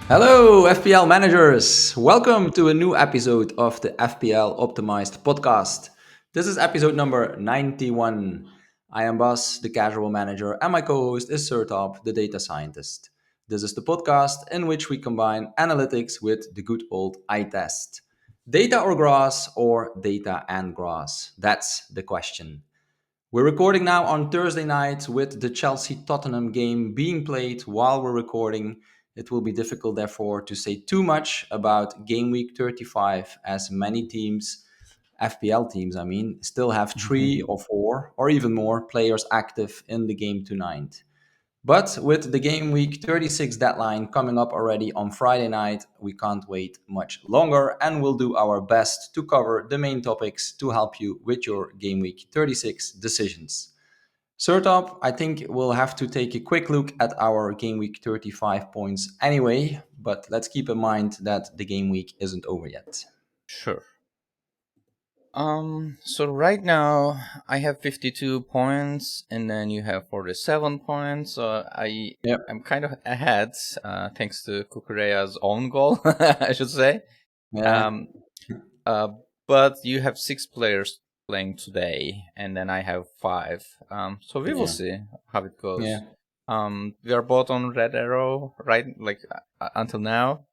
Hello, FPL managers. Welcome to a new episode of the FPL Optimized podcast. This is episode number 91. I am Bas, the casual manager, and my co host is Sertalp, the data scientist. This is the podcast in which we combine analytics with the good old eye test. Data or grass, or data and grass? That's the question. We're recording now on Thursday night with the Chelsea Tottenham game being played while we're recording. It will be difficult, therefore, to say too much about game week 35 as many teams, FPL teams, still have three or four or even more players active in the game tonight. But with the game week 36 deadline coming up already on Friday night, we can't wait much longer and we'll do our best to cover the main topics to help you with your game week 36 decisions. Sertop, I think we'll have to take a quick look at our game week 35 points anyway, but let's keep in mind that the game week isn't over yet. Sure. So right now I have 52 points, and then you have 47 points. So Yep. I'm kind of ahead, thanks to Kukureya's own goal, I should say. Yeah. Um, uh, but you have 6 players playing today, and then I have 5. So we will Yeah. see how it Yeah. goes. We are both on red arrow, right? Like until now,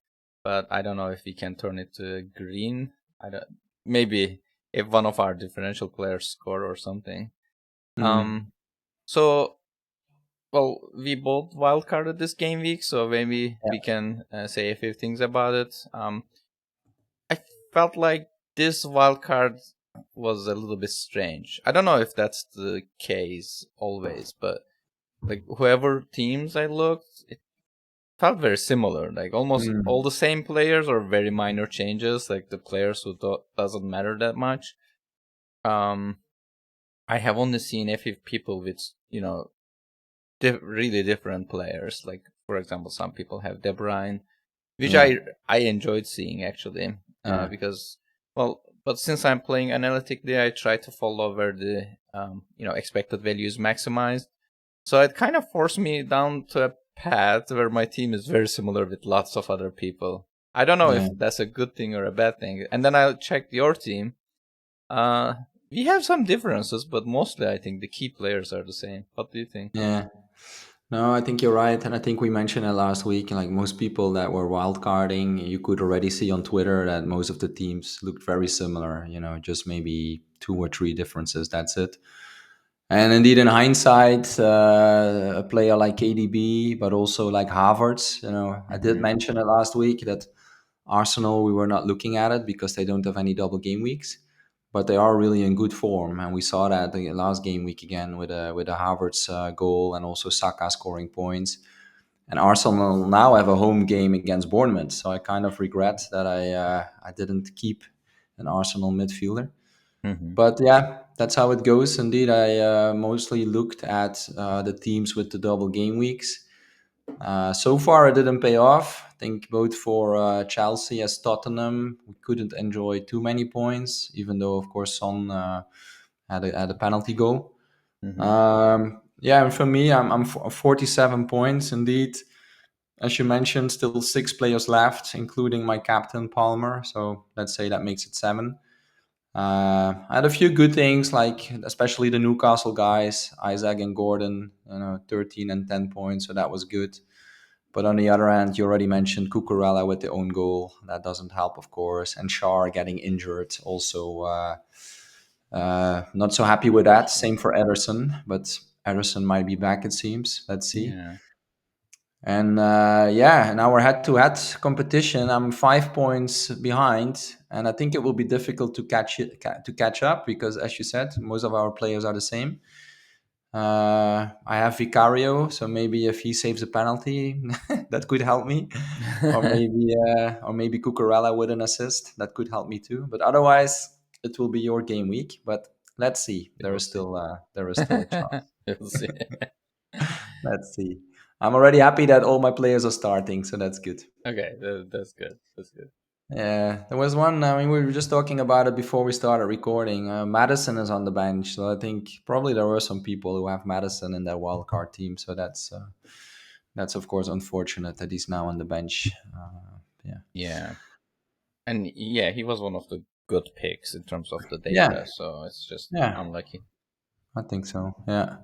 but I don't know if we can turn it to green. I don't. Maybe if one of our differential players score or something. Mm. So well, we both wildcarded this game week, so maybe Yeah. we can say a few things about it. I felt like this wildcard was a little bit strange. I don't know if that's the case always, but like whoever teams I looked, it felt very similar. Like almost all Mm. the same players or very minor changes. Like the players who doesn't matter that much. Um, I have only seen a few people with really different players. Like for example, some people have De Bruyne, which Yeah. I enjoyed seeing actually, Yeah. because well, but since I'm playing analytically, I try to follow where the expected value is maximized. So it kind of forced me down to a path where my team is very similar with lots of other people. I don't know Yeah. if that's a good thing or a bad thing. And then I checked your team. Uh, we have some differences, but mostly I think the key players are the same. What do you think? Yeah. No, I think you're right. And I think we mentioned it last week. Like most people that were wildcarding, you could already see on Twitter that most of the teams looked very similar, just maybe two or three differences. That's it. And indeed, in hindsight, a player like KDB, but also like Havertz, I did Mm-hmm. mention it last week that Arsenal, we were not looking at it because they don't have any double game weeks, but they are really in good form, and we saw that the last game week again with a Havertz goal and also Saka scoring points. And Arsenal now have a home game against Bournemouth, so I kind of regret that I didn't keep an Arsenal midfielder. Mm-hmm. But yeah, that's how it goes. Indeed, I mostly looked at the teams with the double game weeks. So far, it didn't pay off. I think both for Chelsea as Tottenham, we couldn't enjoy too many points, even though, of course, Son had a penalty goal. Mm-hmm. Yeah, and for me, I'm 47 points indeed. As you mentioned, still 6 players left, including my captain Palmer. So let's say that makes it 7. I had a few good things, like especially the Newcastle guys, Isaac and Gordon, 13 and 10 points, so that was good. But on the other hand, you already mentioned Cucurella with the own goal. That doesn't help, of course. And Shar getting injured also. Not so happy with that. Same for Ederson, but Ederson might be back, it seems. Let's see. Yeah. And yeah, in our head-to-head competition, I'm 5 points behind, and I think it will be difficult to catch up because, as you said, most of our players are the same. I have Vicario, so maybe if he saves a penalty, that could help me, or maybe Cucurella with an assist, that could help me too. But otherwise, it will be your game week. But let's see. We will see. There is still a chance. We'll see. Let's see. I'm already happy that all my players are starting, so that's good. Okay, that's good. That's good. Yeah, there was one. I mean, we were just talking about it before we started recording. Madison is on the bench, so I think probably there were some people who have Madison in their wild card team. So that's That's of course unfortunate that he's now on the bench. Yeah, Yeah, and yeah, he was one of the good picks in terms of the yeah, data, so it's just yeah. unlucky. I think so. Yeah.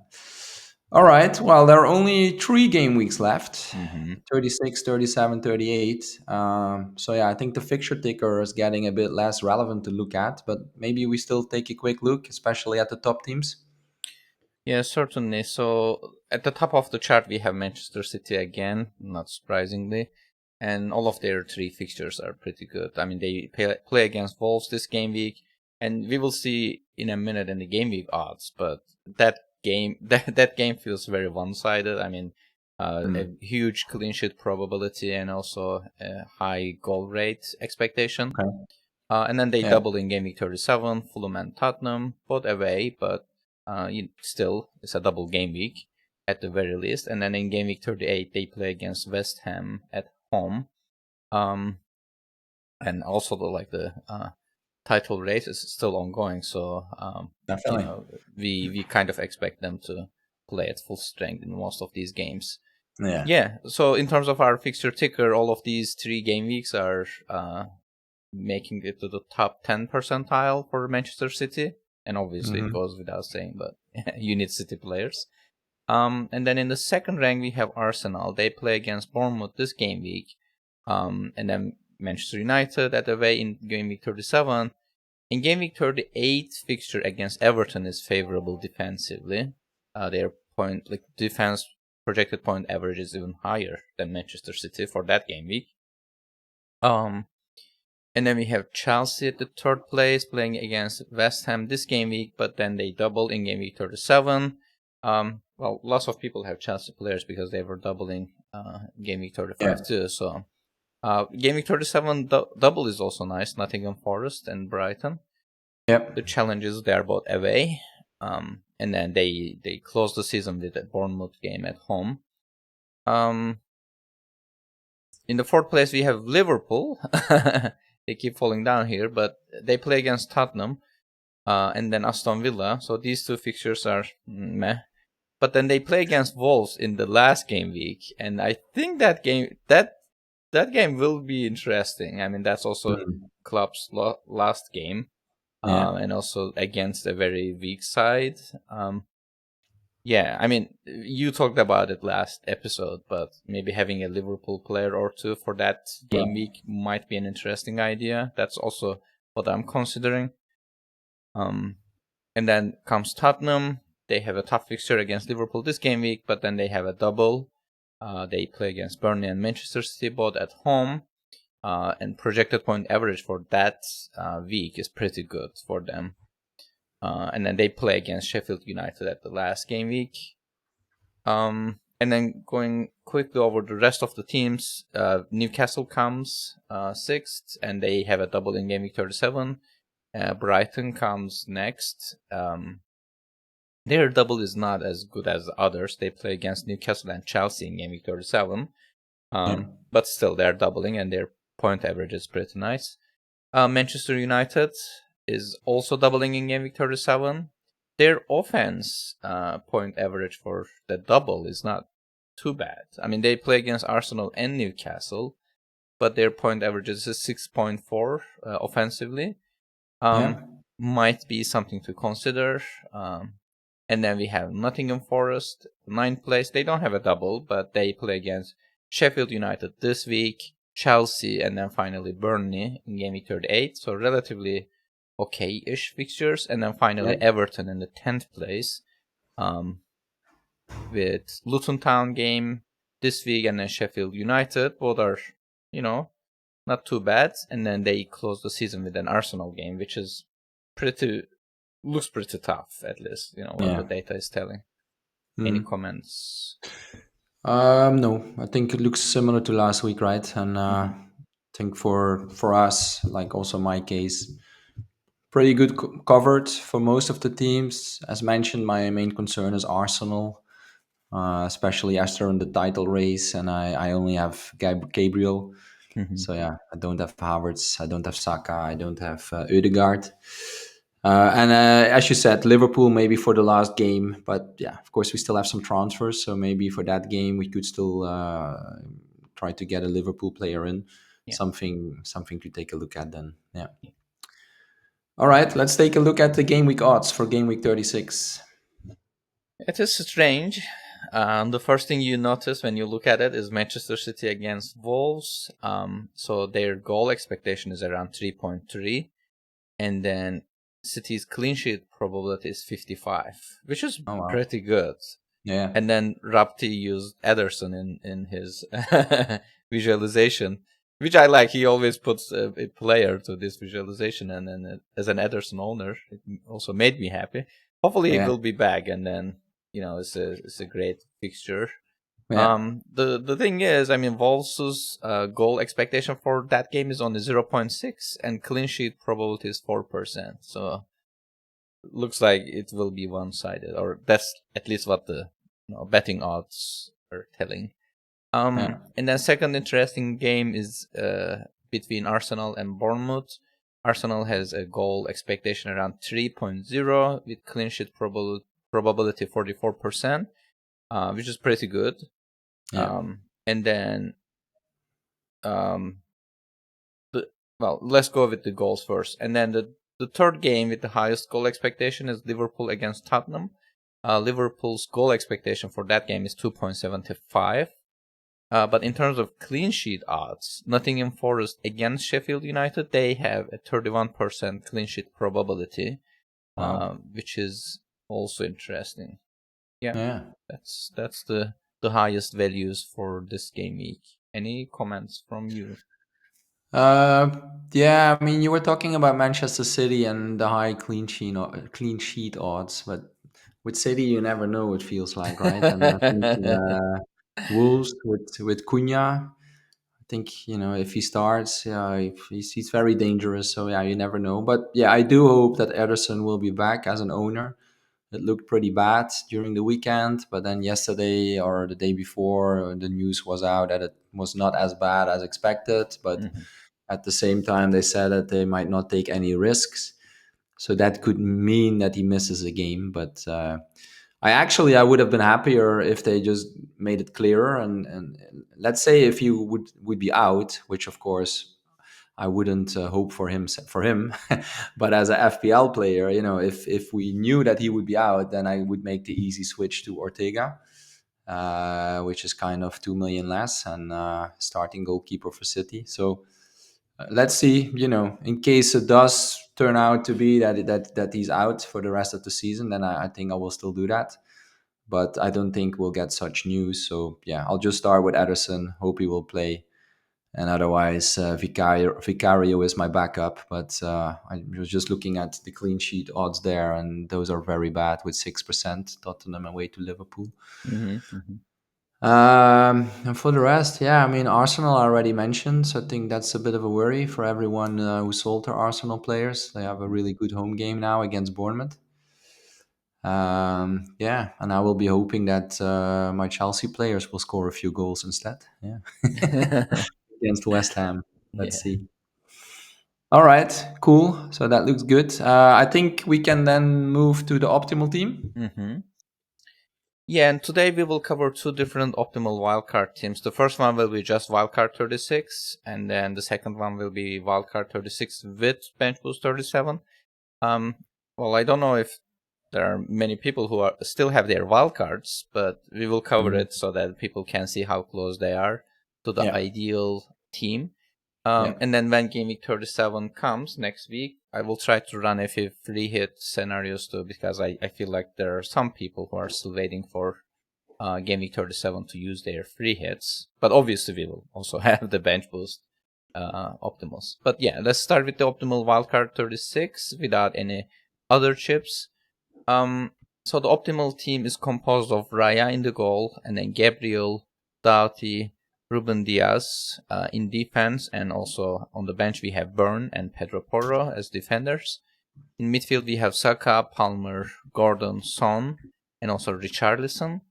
All right. Well, there are only 3 game weeks left: Hmm. 36, 37, 38. So, yeah, I think the fixture ticker is getting a bit less relevant to look at, but maybe we still take a quick look, especially at the top teams. Yeah, certainly. So at the top of the chart, we have Manchester City again, not surprisingly, and all of their three fixtures are pretty good. I mean, they play against Wolves this game week, and we will see in a minute in the game week odds. But that game, that game feels very one-sided. I mean, a Hmm. huge clean sheet probability and also a high goal rate expectation. Okay. And then they Yeah. double in game week 37, Fulham and Tottenham, both away, but still, it's a double game week at the very least. And then in game week 38, they play against West Ham at home. Um, and also the title race is still ongoing, so Definitely. we kind of expect them to play at full strength in most of these games. Yeah. Yeah, so in terms of our fixture ticker, all of these 3 game weeks are making it to the top 10 percentile for Manchester City. And obviously, it Hmm. goes without saying, but you need City players. And then in the second rank, we have Arsenal. They play against Bournemouth this game week. And then Manchester United at away in game week 37. In game week 38, fixture against Everton is favorable defensively. Their point, like defense projected point average is even higher than Manchester City for that game week. Um, and then we have Chelsea at the third place playing against West Ham this game week, but then they doubled in game week 37. Well, lots of people have Chelsea players because they were doubling game week Yeah. 35 too. So game week 37 double is also nice. Nottingham Forest and Brighton. Yep. The challenges they are both away. And then they close the season with a Bournemouth game at home. In the fourth place, we have Liverpool. They keep falling down here, but they play against Tottenham and then Aston Villa. So these two fixtures are meh. But then they play against Wolves in the last game week, and I think that game will be interesting. I mean, that's also Mhm. Klopp's last game, Yeah. and also against a very weak side. Yeah, I mean, you talked about it last episode, but maybe having a Liverpool player or two for that game Right. week might be an interesting idea. That's also what I'm considering. Um, and then comes Tottenham. They have a tough fixture against Liverpool this game week, but then they have a double. They play against Burnley and Manchester City both at home. And projected point average for that week is pretty good for them. And then they play against Sheffield United at the last game week. And then going quickly over the rest of the teams, Newcastle comes sixth, and they have a double in game week 37. Brighton comes next. Their double is not as good as others. They play against Newcastle and Chelsea in game week 37. Yeah. But still, they're doubling, and their point average is pretty nice. Manchester United is also doubling in game week 37. Their offense point average for the double is not too bad. I mean, they play against Arsenal and Newcastle, but their point average is 6.4 offensively. Yeah. Might be something to consider. And then we have Nottingham Forest, ninth place. They don't have a double, but they play against Sheffield United this week, Chelsea, and then finally Burnley in game week 38. So relatively okay-ish fixtures. And then Yeah. finally Everton in the 10th place with Luton Town game this week and then Sheffield United. Both are, you know, not too bad. And then they close the season with an Arsenal game, which is looks pretty tough, at least, what the Yeah. data is telling. Any Mm. comments? No, I think it looks similar to last week, right? And Hmm. I think for us, like also my case, pretty good covered for most of the teams. As mentioned, my main concern is Arsenal, especially as they're in the title race, and I only have Gabriel. Hmm. So yeah, I don't have Havertz, I don't have Saka, I don't have Ødegaard. And as you said, Liverpool maybe for the last game, but yeah, of course we still have some transfers, so maybe for that game we could still try to get a Liverpool player in. Yeah. Something to take a look at then. Yeah. All right, let's take a look at the game week odds for game week 36. It is strange. The first thing you notice when you look at it is Manchester City against Wolves. So their goal expectation is around 3.3, and then City's clean sheet probability is 55, which is Oh wow. pretty good. Yeah. And then Rapti used Ederson in his visualization, which I like. He always puts a player to this visualization, and then as an Ederson owner, it also made me happy. Hopefully, he Yeah. will be back, and then it's a great fixture. Yeah. The thing is, I mean, Wolves' goal expectation for that game is only 0.6, and clean sheet probability is 4%. So looks like it will be one-sided, or that's at least what the betting odds are telling. Yeah. And then second interesting game is between Arsenal and Bournemouth. Arsenal has a goal expectation around 3.0 with clean sheet probability 44%, which is pretty good. Yeah. And then, let's go with the goals first. And then the third game with the highest goal expectation is Liverpool against Tottenham. Liverpool's goal expectation for that game is 2.75. But in terms of clean sheet odds, Nottingham Forest against Sheffield United, they have a 31% clean sheet probability, Wow. which is also interesting. Yeah, Yeah. that's the highest values for this game week. Any comments from you? Uh, yeah, I mean, you were talking about Manchester City and the high clean sheet odds, but with City, you never know. It feels like, right? And I think Wolves with Cunha, I think if he starts, yeah, if he's very dangerous. So yeah, you never know. But yeah, I do hope that Ederson will be back as an owner. It looked pretty bad during the weekend, but then yesterday or the day before, the news was out that it was not as bad as expected. But Mhm. at the same time, they said that they might not take any risks. So that could mean that he misses a game. But I would have been happier if they just made it clearer. And let's say if he would be out, which of course I wouldn't hope for him. But as a FPL player, if we knew that he would be out, then I would make the easy switch to Ortega, which is kind of 2 million less and starting goalkeeper for City. So let's see. In case it does turn out to be that he's out for the rest of the season, then I think I will still do that. But I don't think we'll get such news. So yeah, I'll just start with Ederson. Hope he will play, and otherwise Vicario is my backup. But I was just looking at the clean sheet odds there, and those are very bad with 6%. Tottenham away to Liverpool. Mhm. Mhm. And for the rest, yeah, I mean, Arsenal I already mentioned, so I think that's a bit of a worry for everyone who sold their Arsenal players. They have a really good home game now against Bournemouth. Yeah, and I will be hoping that my Chelsea players will score a few goals instead. Yeah, against West Ham. Let's Yeah. see. All right, cool. So that looks good. I think we can then move to the optimal team. Mhm. Yeah, and today we will cover two different optimal wildcard teams. The first one will be just wildcard 36, and then the second one will be wildcard 36 with bench boost 37. Um, well, I don't know if there are many people who are still have their wildcards, but we will cover Mhm. it so that people can see how close they are to the Yeah, ideal team. yeah, And then when Game Week 37 comes next week, I will try to run a few free hit scenarios too, because I feel like there are some people who are still waiting for Game Week 37 to use their free hits. But obviously, we will also have the bench boost optimals. But yeah, let's start with the optimal wildcard 36 without any other chips. So the optimal team is composed of Raya in the goal, and then Gabriel, Doughty, Ruben Diaz in defense, and also on the bench we have Byrne and Pedro Porro as defenders. In midfield we have Saka, Palmer, Gordon, Son, and also Richarlison.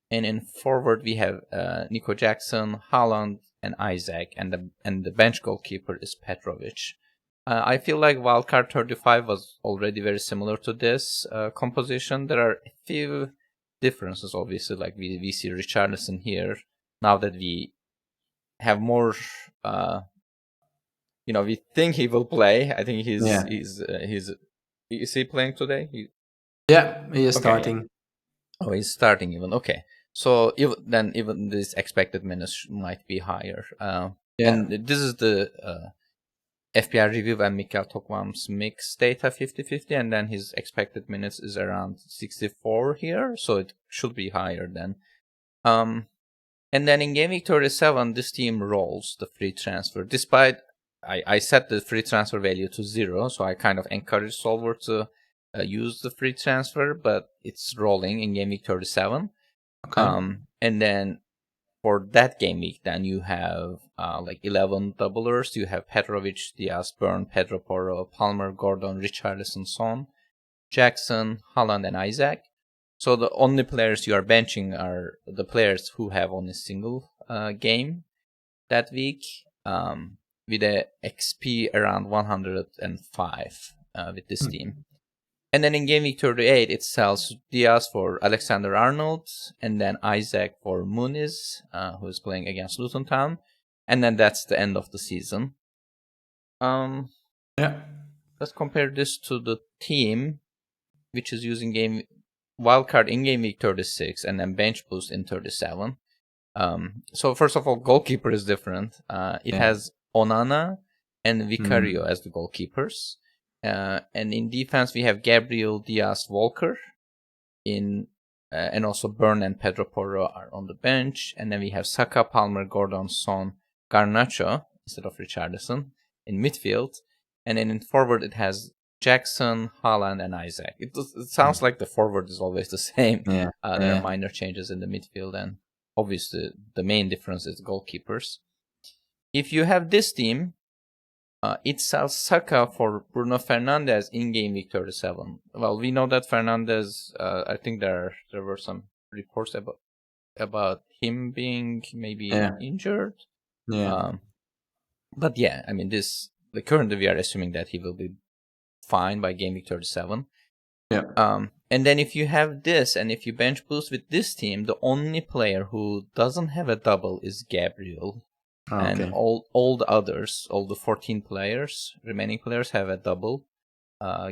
And in forward we have Nico Jackson, Haaland, and Isaac, and the bench goalkeeper is Petrovic. I feel like Wildcard 35 was already very similar to this composition. There are a few differences, obviously. Like we see Richarlison here now that we have more. We think he will play. I think Yeah. he's is he playing today? Yeah, he is Okay, yeah. starting. Oh, he's starting even. Okay, so even this expected minutes might be higher. Yeah. And this is the FPL review and Mikael Tokmam's mix data 50-50, and then his expected minutes is around 64 here, so it should be higher then. And then in Game Week 37, this team rolls the free transfer. Despite I set the free transfer value to 0, so I kind of encourage Solver to use the free transfer, but it's rolling in Game Week 37. Okay. And then for that game week, then you have like 11 doublers. You have Petrovic, Diaz, Byrne, Pedro Porro, Palmer, Gordon, Richarlison, Son, Jackson, Haaland, and Isaac. So the only players you are benching are the players who have only single game that week, with a XP around 105 with this team. And then in Game Week 38, it sells Diaz for Alexander Arnold, and then Isaac for Muniz, who is playing against Luton Town. And then that's the end of the season. Yeah. Let's compare this to the team, which is using wildcard in Game Week 36 and then bench boost in 37. So first of all, goalkeeper is different. It has Onana and Vicario as the goalkeepers. And in defense, we have Gabriel, Diaz, Walker. And also Byrne and Pedro Porro are on the bench. And then we have Saka, Palmer, Gordon, Son, Garnacho instead of Richarlison in midfield. And then in forward, it has Jackson, Haaland, and Isaac. It sounds like the forward is always the same. Yeah. There are minor changes in the midfield, and obviously the main difference is goalkeepers. If you have this team, it sells Saka for Bruno Fernandes in Game Week 37. Well, we know that Fernandes, I think there were some reports about him being maybe injured. Yeah. But yeah, I mean, currently we are assuming that he will be fine by Game Week 37. Yeah. And then if you have this, and if you bench boost with this team, the only player who doesn't have a double is Gabriel. And all the others, all the 14 remaining players have a double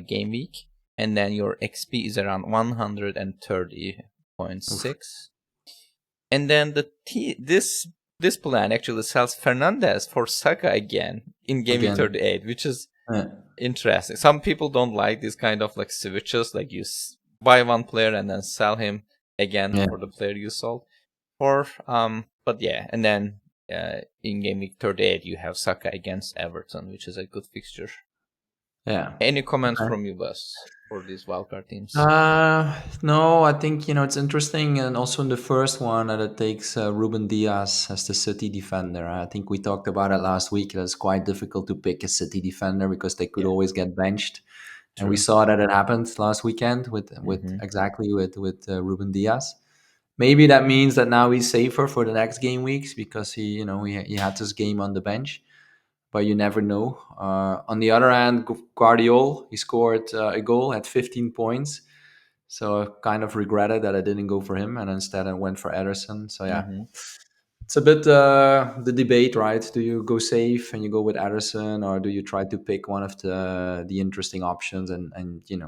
game week. And then your XP is around 130.6. And then this plan actually sells Fernandes for Saka again in Game Week 38, which is interesting. Some people don't like this kind of like switches, like you buy one player and then sell him again for the player you sold for. But yeah, and then in Game Week 38, you have Saka against Everton, which is a good fixture. Yeah. Any comments from you, Bas, for these wildcard teams? No, I think it's interesting, and also in the first one that it takes Ruben Diaz as the City defender. I think we talked about it last week. It's quite difficult to pick a City defender because they could always get benched, and we saw that it happened last weekend with Ruben Diaz. Maybe that means that now he's safer for the next game weeks because he had this game on the bench, but you never know. On the other hand, Guardiola, he scored a goal at 15 points, so I kind of regretted that I didn't go for him and instead I went for Ederson. So yeah, it's a bit the debate, right? Do you go safe and you go with Ederson, or do you try to pick one of the interesting options? And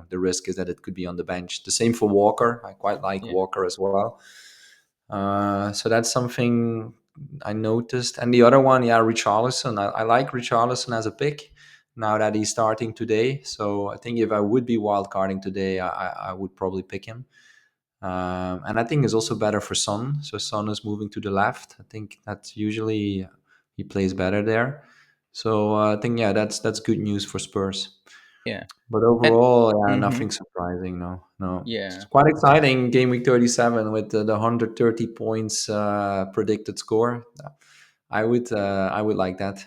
the risk is that it could be on the bench. The same for Walker. I quite like Walker as well. So that's something I noticed. And the other one, Richarlison. I like Richarlison as a pick now that he's starting today. So I think if I would be wildcarding today, I would probably pick him. And I think it's also better for Son. So Son is moving to the left. I think that's usually he plays better there. So I think that's good news for Spurs. Yeah. But overall, nothing surprising. No. Yeah. It's quite exciting. Game week 37 with the 130 points predicted score. I would like that.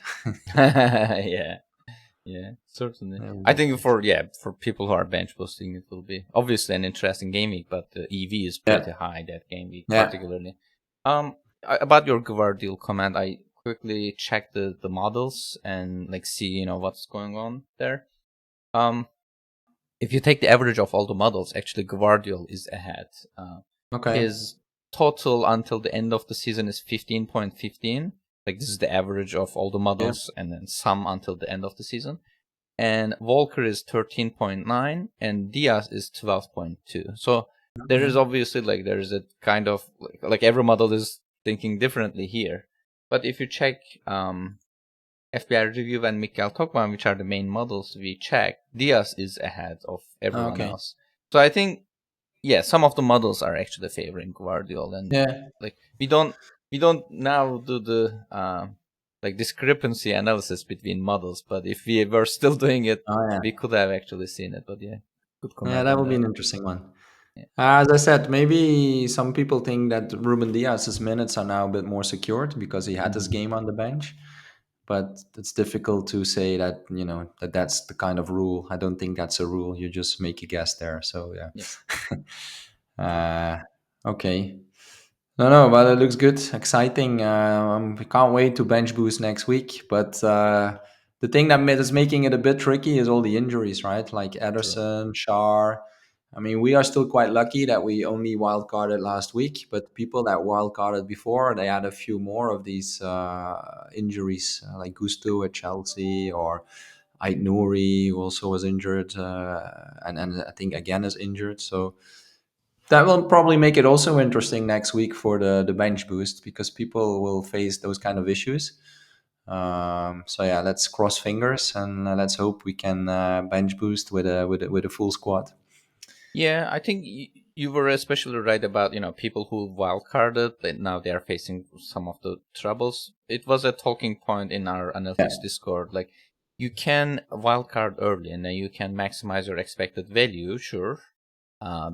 Yeah, certainly. That would I be think nice. for people who are bench boosting, it will be obviously an interesting game week, but the EV is pretty high that game week, particularly. About your Guardiola comment, I quickly check the models and like see what's going on there. Um, if you take the average of all the models, actually Guardiol is ahead. Okay. His total until the end of the season is 15.15. Like this is the average of all the Yeah. models, and then some until the end of the season. And Volker is 13.9, and Diaz is 12.2. So there Okay. is obviously like there is a kind of like every model is thinking differently here. But if you check FBI Review and Mikhail Tokman, which are the main models we check, Diaz is ahead of everyone Okay. else. So I think, yeah, some of the models are actually favoring Guardiola, and Yeah. like we don't now do the like discrepancy analysis between models. But if we were still doing it, Oh yeah. we could have actually seen it. But yeah, good Yeah, comment that on would be that. an interesting one. Yeah. As I said, maybe some people think that Ruben Diaz's minutes are now a bit more secured because he had this Hmm. game on the bench. But it's difficult to say that that's the kind of rule. I don't think that's a rule. You just make a guess there. So Yeah. yeah. Okay. No, but it looks good, exciting. We can't wait to bench boost next week. But the thing that is making it a bit tricky is all the injuries, right? Like True. Ederson, Shar. I mean, we are still quite lucky that we only wildcarded last week, but people that wildcarded before, they had a few more of these injuries, like Gusto at Chelsea or Ait Nouri, who also was injured, and I think again is injured. So that will probably make it also interesting next week for the bench boost because people will face those kind of issues. So yeah, let's cross fingers and let's hope we can bench boost with a full squad. Yeah, I think you were especially right about people who wildcarded, but now they are facing some of the troubles. It was a talking point in our Yeah, analytics Discord. Like you can wildcard early, and then you can maximize your expected value, sure,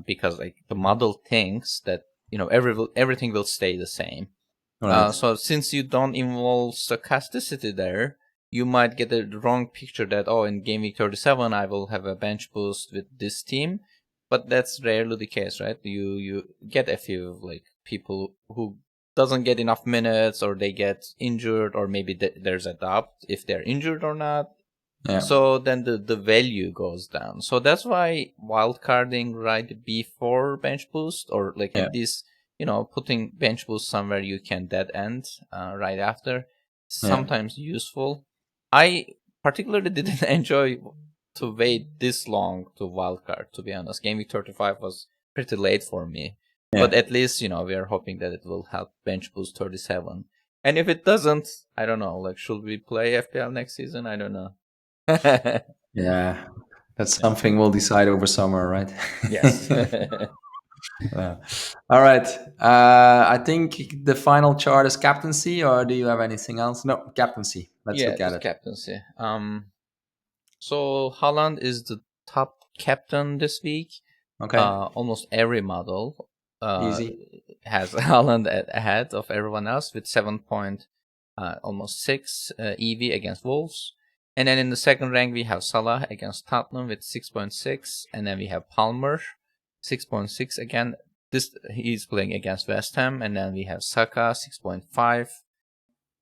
because like the model thinks that everything will stay the same. all right. So since you don't involve stochasticity there, you might get a wrong picture that in game week 37 I will have a bench boost with this team, but that's rarely the case, right? You get a few like people who doesn't get enough minutes, or they get injured, or maybe there's a doubt if they're injured or not. Yeah, So then the value goes down. So that's why wildcarding right before bench boost, or like yeah, at least putting bench boost somewhere you can dead end right after, yeah, sometimes useful. I particularly didn't enjoy to wait this long to wildcard. To be honest, game week 35 was pretty late for me. But yeah, at least we are hoping that it will help bench boost 37. And if it doesn't, I don't know. Like, should we play FPL next season? I don't know. yeah. That's Yeah. something we'll decide over summer, right? Yes. Yeah. All right. I think the final chart is captaincy, or do you have anything else? No, captaincy. Let's Yeah, look at just it. captaincy. So Holland is the top captain this week. Okay. Almost every model uh Easy. has Holland ahead of everyone else with almost 6 EV against Wolves. And then in the second rank we have Salah against Tottenham with 6.6, and then we have Palmer 6.6 again. This he's playing against West Ham, and then we have Saka 6.5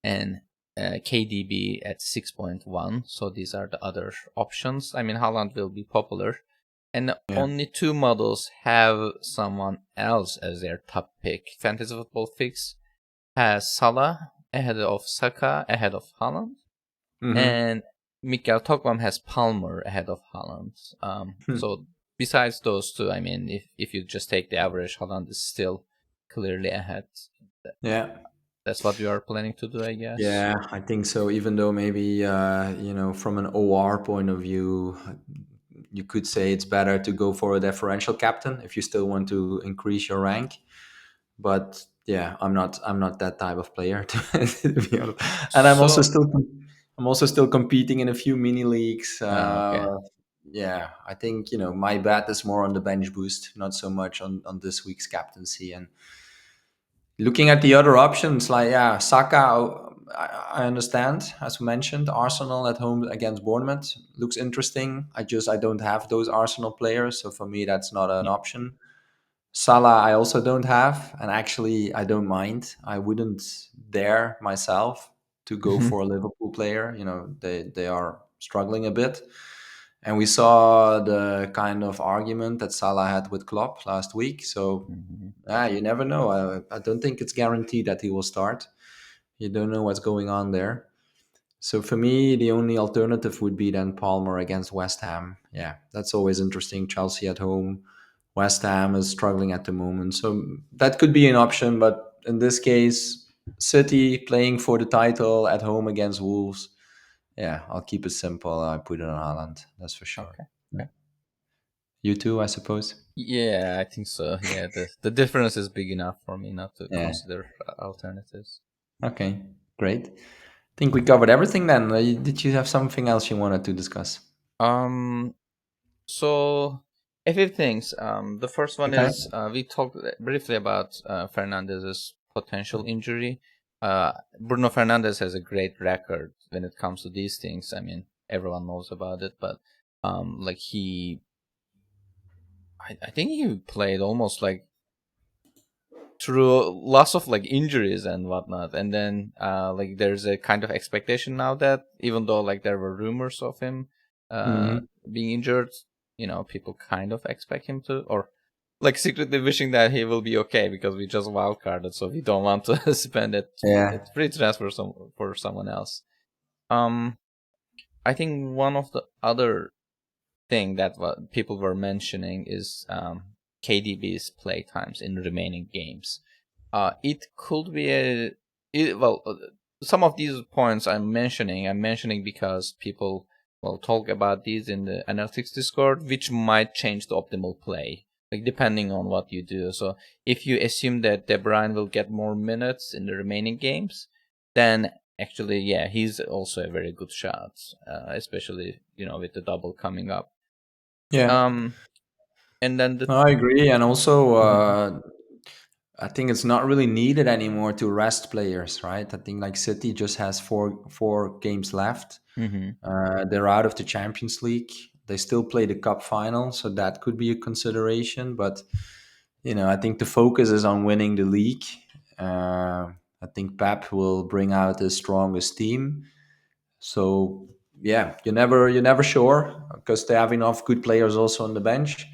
and KDB at 6.1. So these are the other options. I mean, Holland will be popular. And Yeah. only two models have someone else as their top pick. Fantasy Football Fix has Salah ahead of Saka, ahead of Holland. Mm-hmm. And Mikael Tokvam has Palmer ahead of Holland. So besides those two, I mean, if you just take the average, Holland is still clearly ahead. Yeah. That's what we are planning to do, I guess. Yeah, I think so. Even though maybe from an OR point of view, you could say it's better to go for a differential captain if you still want to increase your rank. But yeah, I'm not that type of player to be honest. And So, I'm also still competing in a few mini leagues. okay. Yeah, I think my bet is more on the bench boost, not so much on this week's captaincy. And looking at the other options, like yeah, Saka, I understand. As mentioned, Arsenal at home against Bournemouth looks interesting. I don't have those Arsenal players, so for me that's not an Yeah. option. Salah, I also don't have, and actually I don't mind. I wouldn't dare myself to go for a Liverpool player. They are struggling a bit. And we saw the kind of argument that Salah had with Klopp last week. So Mhm. you never know. I don't think it's guaranteed that he will start. You don't know what's going on there. So for me, the only alternative would be then Palmer against West Ham. Yeah, that's always interesting. Chelsea at home. West Ham is struggling at the moment. So that could be an option. But in this case, City playing for the title at home against Wolves. Yeah, I'll keep it simple. I put it on Haaland. That's for sure. Okay. Yeah. Okay. You too, I suppose. Yeah, I think so. Yeah, the difference is big enough for me not to Yeah. consider alternatives. Okay. Great. I think we covered everything then. Did you have something else you wanted to discuss? Um, so a few things. The first one Okay. is we talked briefly about Fernandez's potential injury. Bruno Fernandes has a great record when it comes to these things. I mean, everyone knows about it, but like I think he played almost like through lots of like injuries and whatnot, and then like there's a kind of expectation now that even though like there were rumors of him uh Hmm. being injured, people kind of expect him to, or like secretly wishing that he will be okay because we just wildcarded, so we don't want to spend Yeah. it free transfer for someone else. um I think one of the other thing that what people were mentioning is KDB's play times in remaining games. It could be some of these points I'm mentioning because people will talk about these in the analytics Discord, which might change the optimal play, like depending on what you do. So if you assume that De Bruyne will get more minutes in the remaining games, then actually, yeah, he's also a very good shot, especially with the double coming up. Yeah. Um, and then the No, I agree. And also, Mhm. I think it's not really needed anymore to rest players, right? I think like City just has four games left. Mhm. They're out of the Champions League. They still play the cup final, so that could be a consideration. But I think the focus is on winning the league. I think Pep will bring out his strongest team. So yeah, you're never sure because they have enough good players also on the bench.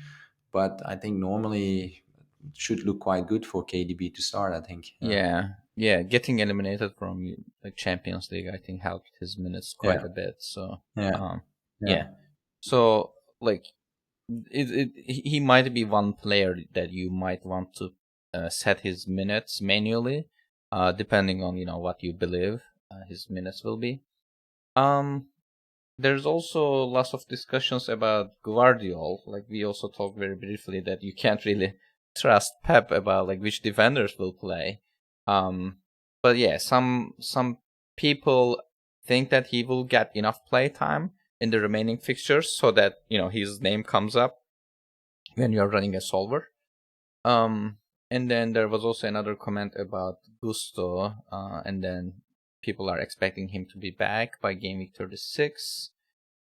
But I think normally it should look quite good for KDB to start. I think. Yeah. Yeah, yeah, getting eliminated from the Champions League, I think, helped his minutes quite Yeah. a bit. So, Yeah. um, Yeah. yeah, so like he might be one player that you might want to set his minutes manually, depending on what you believe his minutes will be. Um, there's also lots of discussions about Guardiol. Like we also talked very briefly that you can't really trust Pep about like which defenders will play. Um, but yeah, some people think that he will get enough play time in the remaining fixtures so that his name comes up when you're running a solver. Um, and then there was also another comment about Gusto, and then people are expecting him to be back by game week 36.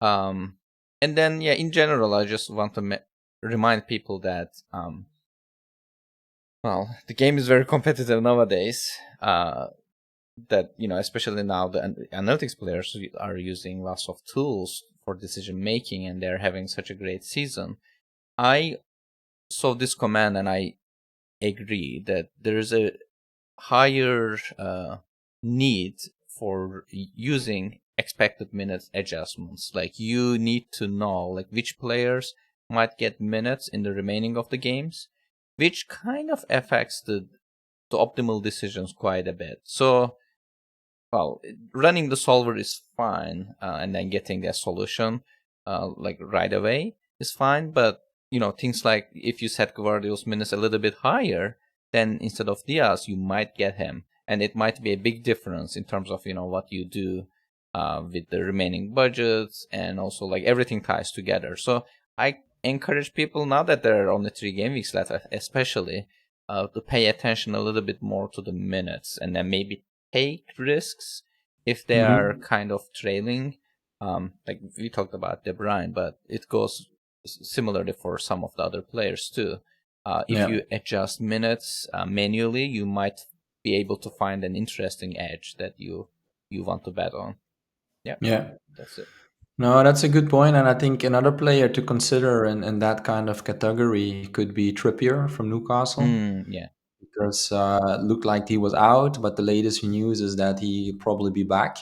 um, and then, yeah, in general, I just want to remind people that, well, the game is very competitive nowadays. That especially now, the analytics players are using lots of tools for decision making, and they're having such a great season. I saw this command, and I agree that there is a higher need for using expected minutes adjustments. Like you need to know like which players might get minutes in the remaining of the games, which kind of affects the optimal decisions quite a bit. So, well, running the solver is fine, and then getting a solution like right away is fine. But things like if you set Guardiola's minutes a little bit higher, then instead of Diaz, you might get him, and it might be a big difference in terms of what you do with the remaining budgets, and also like everything ties together. So I encourage people now that there are only 3 game weeks left, especially to pay attention a little bit more to the minutes, and then maybe take risks if they are Hmm. kind of trailing. Like we talked about De Bruyne, but it goes similarly for some of the other players too. If Yeah. you adjust minutes manually, you might be able to find an interesting edge that you you want to bet on. Yeah, Yeah. that's it. No, that's a good point, and I think another player to consider in that kind of category could be Trippier from Newcastle, Yeah. because it looked like he was out, but the latest news is that he'll probably be back.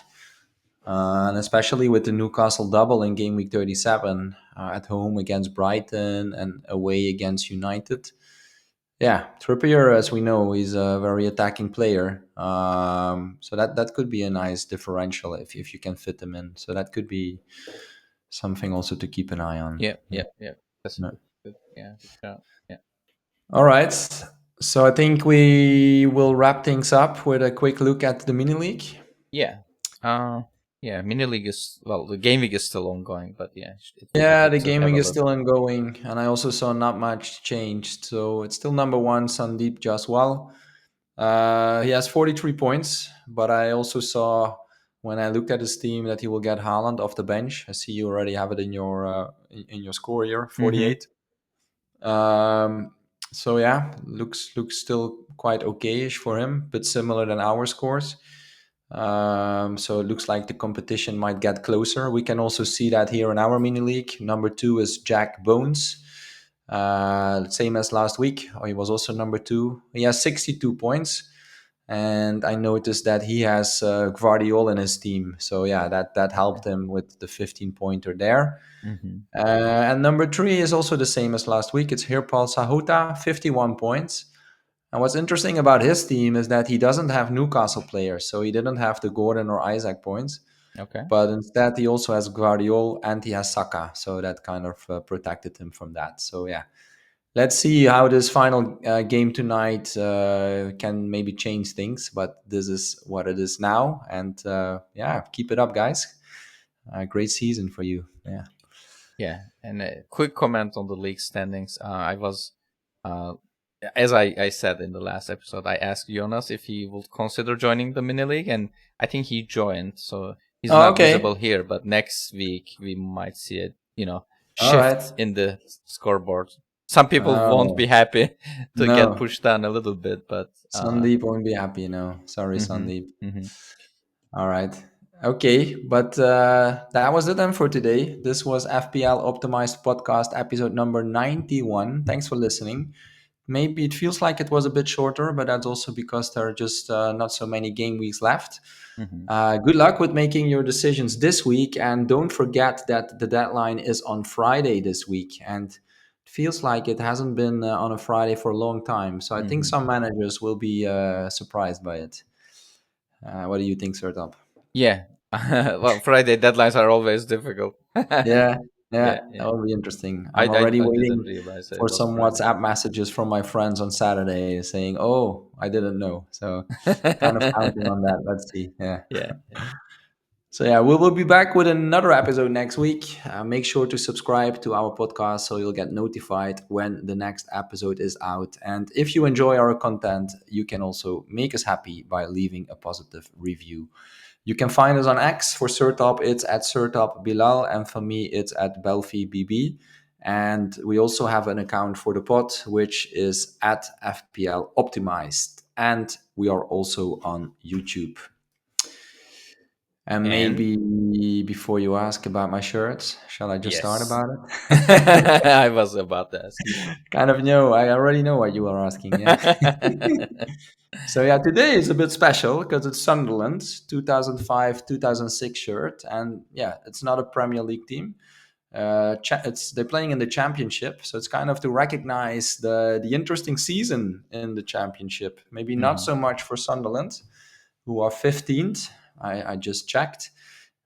And especially with the Newcastle double in game week 37 at home against Brighton and away against United. Yeah, Trippier, as we know, is a very attacking player. So that could be a nice differential if you can fit them in. So that could be something also to keep an eye on. Yeah, Yeah. yeah, yeah. That's a Yeah. good, yeah, good shout. Yeah, All right. So I think we will wrap things up with a quick look at the mini league. yeah. Yeah. Mini league is well, the game week is still ongoing, but yeah, it would be Yeah, good the to have gaming a is look. still ongoing, and I also saw not much changed. So it's still number one, Sandeep Jaswal. He has 43 points, but I also saw when I looked at his team that he will get Haaland off the bench. I see you already have it in your score here, Mm-hmm. 48. Um, so yeah, looks still quite okayish for him, but similar than our scores. So it looks like the competition might get closer. We can also see that here in our mini league. Number two is Jack Bones. Same as last week. He was also number two. He has 62 points. And I noticed that he has Guardiola in his team. So yeah, that helped him with the 15 pointer there. Mm-hmm. And number three is also the same as last week. It's Hirpal Sahota, 51 points. And what's interesting about his team is that he doesn't have Newcastle players, so he didn't have the Gordon or Isaac points, Okay. but instead he also has Guardiola and he has Saka, so that kind of protected him from that. So yeah, let's see how this final game tonight can maybe change things, but this is what it is now, and yeah, keep it up, guys. Great season for you. Yeah. Yeah, and a quick comment on the league standings. I was, uh, as I said in the last episode, I asked Jonas if he would consider joining the mini league, and I think he joined. So he's Oh, not okay. visible here, but next week we might see a All right. shift in the scoreboard. Some people won't be Oh happy to get no, pushed down a little bit, but Sandeep won't be happy. No, sorry, hmm Sandeep. hmm All right. Okay, but that was it then for today. This was FPL Optimized Podcast episode number 91. Thanks for listening. Maybe it feels like it was a bit shorter, but that's also because there are just not so many game weeks left. hmm Good luck with making your decisions this week. And don't forget that the deadline is on Friday this week. And it feels like it hasn't been on a Friday for a long time. So I think hmm some managers will be surprised by it. What do you think, Sertalp? yeah. Well, Friday deadlines are always difficult. Yeah, Yeah, yeah, that yeah. will be interesting. I, I'm I already I didn't waiting realize that it for was some Friday. WhatsApp messages from my friends on Saturday saying, "Oh, I didn't know." So, kind of counting on that. Let's see. Yeah. Yeah, yeah. So yeah, we will be back with another episode next week. Make sure to subscribe to our podcast so you'll get notified when the next episode is out. And if you enjoy our content, you can also make us happy by leaving a positive review. You can find us on X. For Sertop, it's at Sertop Bilal, and for me, it's at Belfi BB. And we also have an account for the pod, which is at FPL Optimized. And we are also on YouTube. And And maybe before you ask about my shirts, shall I just start yes, about it? I was about to ask you. Kind of know. I already know what you are asking. Yeah. So yeah, today is a bit special because it's Sunderland's 2005, 2006 shirt, and yeah, it's not a Premier League team. It's they're playing in the Championship, so it's kind of to recognize the interesting season in the Championship. Maybe not hmm so much for Sunderland, who are 15th. I just checked,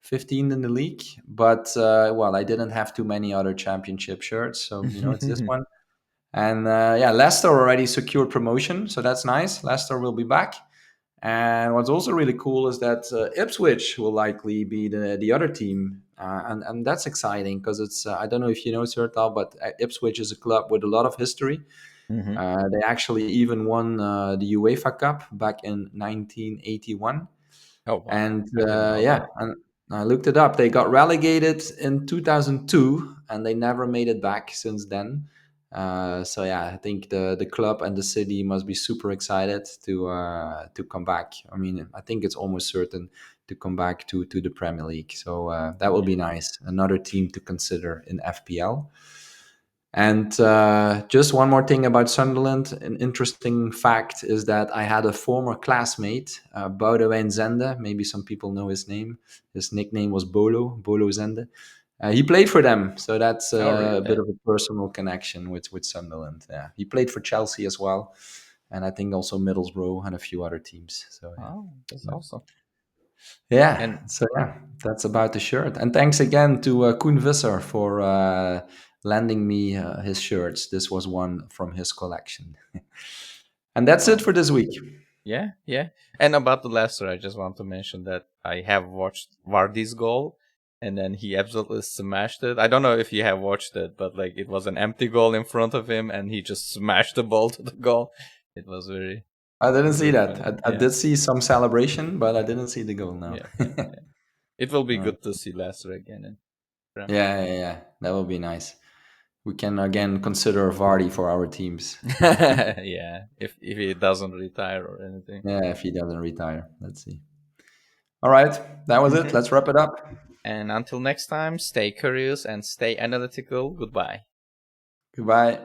15th in the league, but well, I didn't have too many other Championship shirts, so it's this one. And yeah, Leicester already secured promotion, so that's nice. Leicester will be back. And what's also really cool is that Ipswich will likely be the other team, and that's exciting because it's I don't know if you know Sertal, but Ipswich is a club with a lot of history. hmm They actually even won the UEFA Cup back in 1981, Oh wow, and I didn't know yeah, that. and I looked it up. They got relegated in 2002, and they never made it back since then. So yeah, I think the club and the city must be super excited to come back. I mean, I think it's almost certain to come back to the Premier League. So that will Yeah. be nice. Another team to consider in FPL. And just one more thing about Sunderland. An interesting fact is that I had a former classmate, Boudewijn Zende. Maybe some people know his name. His nickname was Bolo Zende. He played for them, so that's Oh, a bit really? of a personal connection with Sunderland. Yeah, he played for Chelsea as well, and I think also Middlesbrough and a few other teams. So yeah. Oh, that's awesome. Yeah, And so yeah, that's about the shirt. And thanks again to Koen Visser for lending me his shirts. This was one from his collection. And that's it oh, for this week. yeah, yeah. And about the Leicester, I just want to mention that I have watched Vardy's goal, and then he absolutely smashed it. I don't know if you have watched it, but like it was an empty goal in front of him, and he just smashed the ball to the goal. It was I didn't see very that. funny. I Yeah, did see some celebration, but I didn't see the goal now. yeah, yeah, yeah. It will be Uh, good to see Leicester again in Prem. yeah. That would be nice. We can again consider Vardy for our teams. Yeah, if he doesn't retire or anything. Yeah, if he doesn't retire. Let's see. All right, that was it. Let's wrap it up. And until next time, stay curious and stay analytical. Goodbye. Goodbye.